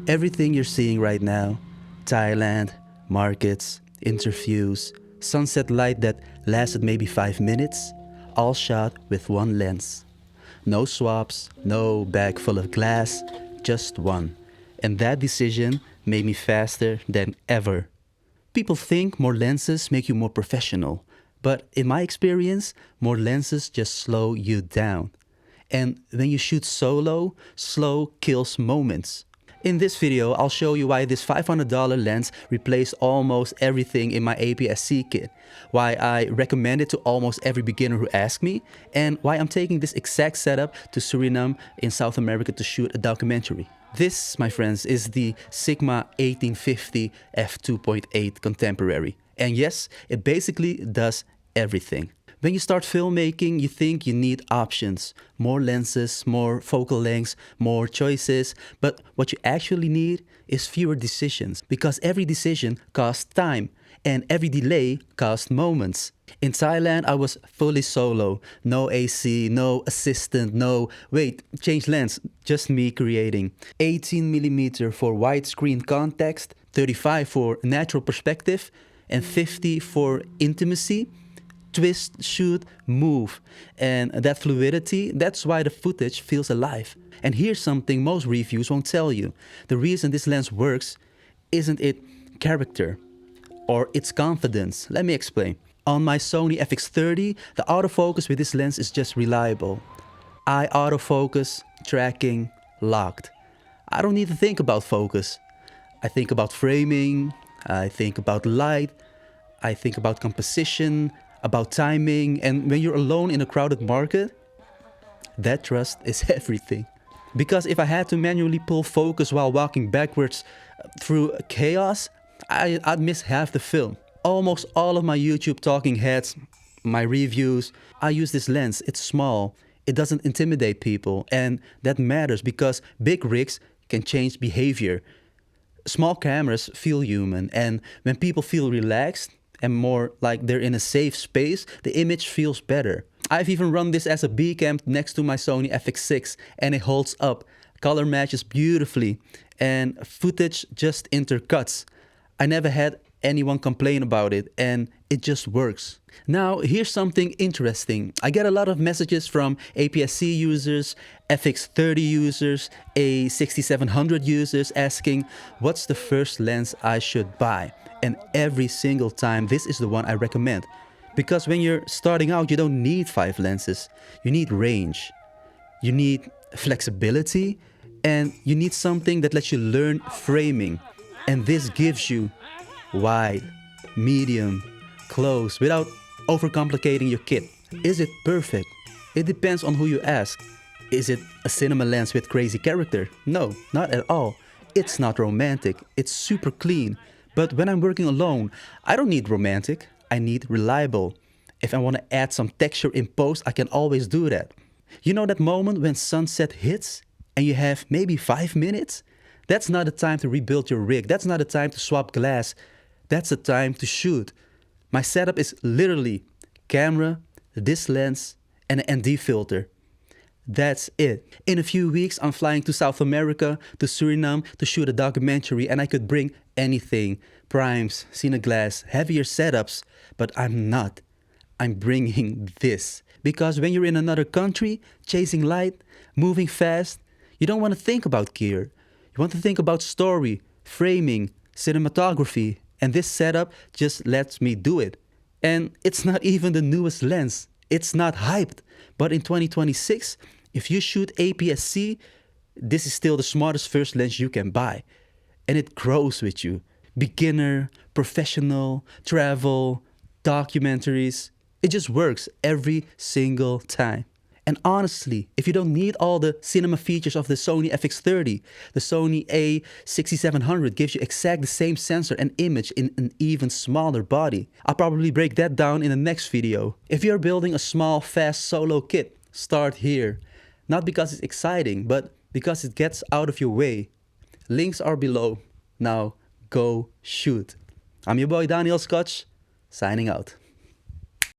Everything you're seeing right now, Thailand, markets, interviews, sunset light that lasted maybe 5 minutes, all shot with one lens. No swaps, no bag full of glass, just one. And that decision made me faster than ever. People think more lenses make you more professional, but in my experience, more lenses just slow you down. And when you shoot solo, slow kills moments. In this video, I'll show you why this $500 lens replaced almost everything in my APS-C kit, why I recommend it to almost every beginner who asks me, and why I'm taking this exact setup to Suriname in South America to shoot a documentary. This, my friends, is the Sigma 1850 f2.8 Contemporary. And yes, it basically does everything. When you start filmmaking, you think you need options, more lenses, more focal lengths, more choices, but what you actually need is fewer decisions, because every decision costs time and every delay costs moments. In Thailand, I was fully solo, no AC, no assistant, no, wait, change lens, just me creating. 18mm for widescreen context, 35 for natural perspective, and 50 for intimacy. Twist, shoot, move. And that fluidity, that's why the footage feels alive. And here's something most reviews won't tell you. The reason this lens works isn't it character or its confidence. Let me explain. On my Sony FX6, the autofocus with this lens is just reliable. Eye autofocus, tracking, locked. I don't need to think about focus. I think about framing, I think about light, I think about composition, about timing, and when you're alone in a crowded market, that trust is everything. Because if I had to manually pull focus while walking backwards through chaos, I'd miss half the film. Almost all of my YouTube talking heads, my reviews, I use this lens. It's small, it doesn't intimidate people, and that matters because big rigs can change behavior. Small cameras feel human, and when people feel relaxed, and more like they're in a safe space, the image feels better. I've even run this as a B cam next to my Sony FX6 and it holds up. Color matches beautifully and footage just intercuts. I never had anyone complain about it and it just works. Now here's something interesting. I get a lot of messages from APS-C users, FX30 users, A6700 users asking what's the first lens I should buy. And every single time, this is the one I recommend. Because when you're starting out, you don't need 5 lenses. You need range. You need flexibility. And you need something that lets you learn framing. And this gives you wide, medium, close, without overcomplicating your kit. Is it perfect? It depends on who you ask. Is it a cinema lens with crazy character? No, not at all. It's not romantic. It's super clean. But when I'm working alone, I don't need romantic, I need reliable. If I want to add some texture in post, I can always do that. You know that moment when sunset hits and you have maybe 5 minutes? That's not the time to rebuild your rig. That's not the time to swap glass. That's the time to shoot. My setup is literally camera, this lens, and an ND filter. That's it. In a few weeks, I'm flying to South America, to Suriname, to shoot a documentary, and I could bring anything. Primes, Cineglass, heavier setups, but I'm not. I'm bringing this. Because when you're in another country, chasing light, moving fast, you don't want to think about gear. You want to think about story, framing, cinematography, and this setup just lets me do it. And it's not even the newest lens. It's not hyped. But in 2026, if you shoot APS-C, this is still the smartest first lens you can buy. And it grows with you. Beginner, professional, travel, documentaries. It just works every single time. And honestly, if you don't need all the cinema features of the Sony FX6, the Sony A6700 gives you exact the same sensor and image in an even smaller body. I'll probably break that down in the next video. If you're building a small, fast solo kit, start here. Not because it's exciting, but because it gets out of your way. Links are below. Now, go shoot. I'm your boy Daniel Scotch, signing out.